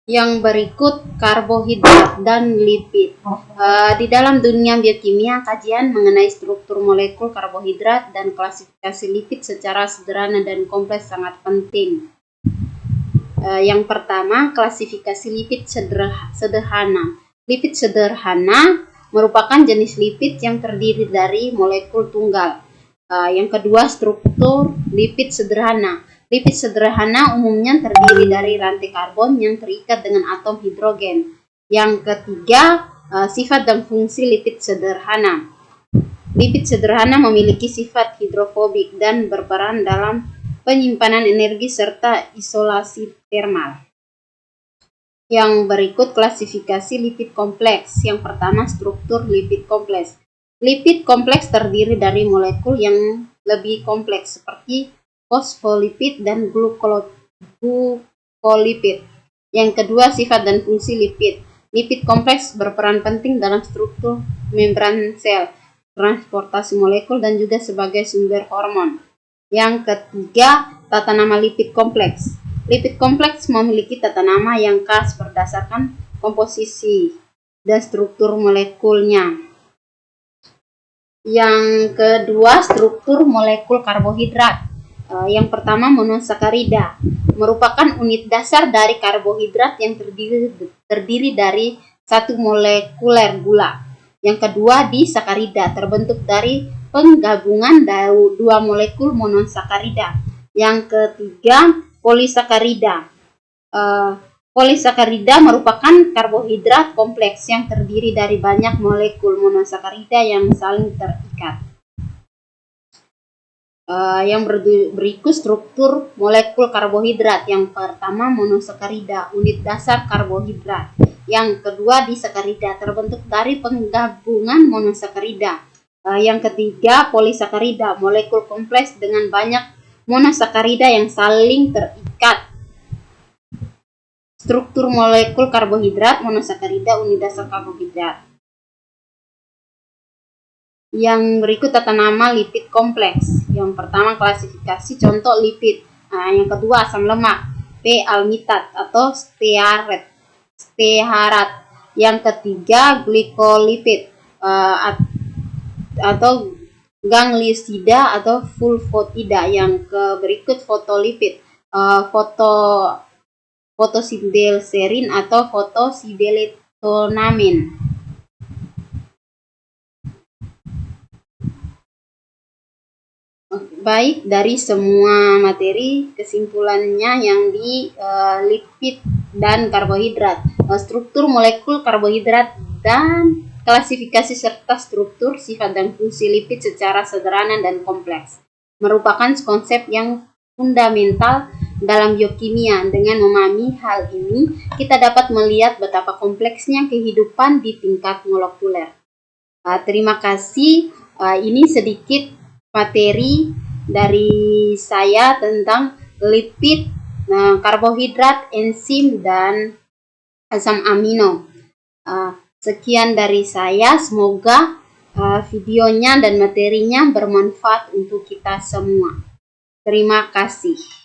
Yang berikut karbohidrat dan lipid. Di dalam dunia biokimia, kajian mengenai struktur molekul karbohidrat dan klasifikasi lipid secara sederhana dan kompleks sangat penting. Yang pertama, klasifikasi lipid sederhana. Lipid sederhana merupakan jenis lipid yang terdiri dari molekul tunggal. Yang kedua, struktur lipid sederhana. Lipid sederhana umumnya terdiri dari rantai karbon yang terikat dengan atom hidrogen. Yang ketiga, sifat dan fungsi lipid sederhana. Lipid sederhana memiliki sifat hidrofobik dan berperan dalam penyimpanan energi serta isolasi termal. Yang berikut klasifikasi lipid kompleks. Yang pertama, struktur lipid kompleks. Lipid kompleks terdiri dari molekul yang lebih kompleks seperti fosfolipid dan glukolipid. Yang kedua, sifat dan fungsi lipid. Lipid kompleks berperan penting dalam struktur membran sel, transportasi molekul, dan juga sebagai sumber hormon. Yang ketiga, tata nama lipid kompleks. Lipid kompleks memiliki tata nama yang khas berdasarkan komposisi dan struktur molekulnya. Yang kedua, struktur molekul karbohidrat. Yang pertama, monosakarida merupakan unit dasar dari karbohidrat yang terdiri dari satu molekuler gula. Yang kedua, disakarida terbentuk dari penggabungan dua molekul monosakarida. Yang ketiga, polisakarida. Polisakarida merupakan karbohidrat kompleks yang terdiri dari banyak molekul monosakarida yang saling terikat. Yang berikut struktur molekul karbohidrat. Yang pertama, monosakarida, unit dasar karbohidrat. Yang kedua, disakarida, terbentuk dari penggabungan monosakarida. Yang ketiga, polisakarida, molekul kompleks dengan banyak monosakarida yang saling terikat. Struktur molekul karbohidrat, monosakarida, unit dasar karbohidrat. Yang berikut tata nama lipid kompleks. Yang pertama, klasifikasi contoh lipid. Yang kedua, asam lemak, P-almitat atau stearat. Yang ketiga, glikolipid atau ganglisida atau fulvotida. Yang berikut fotolipid, fotosindelserin atau fotosindeletonamin. Baik, dari semua materi, kesimpulannya yang di lipid dan karbohidrat, struktur molekul karbohidrat dan klasifikasi serta struktur, sifat, dan fungsi lipid secara sederhana dan kompleks merupakan konsep yang fundamental dalam biokimia. Dengan memahami hal ini, kita dapat melihat betapa kompleksnya kehidupan di tingkat molekuler. Terima kasih. Ini sedikit materi dari saya tentang lipid, karbohidrat, enzim, dan asam amino. Sekian dari saya, semoga videonya dan materinya bermanfaat untuk kita semua. Terima kasih.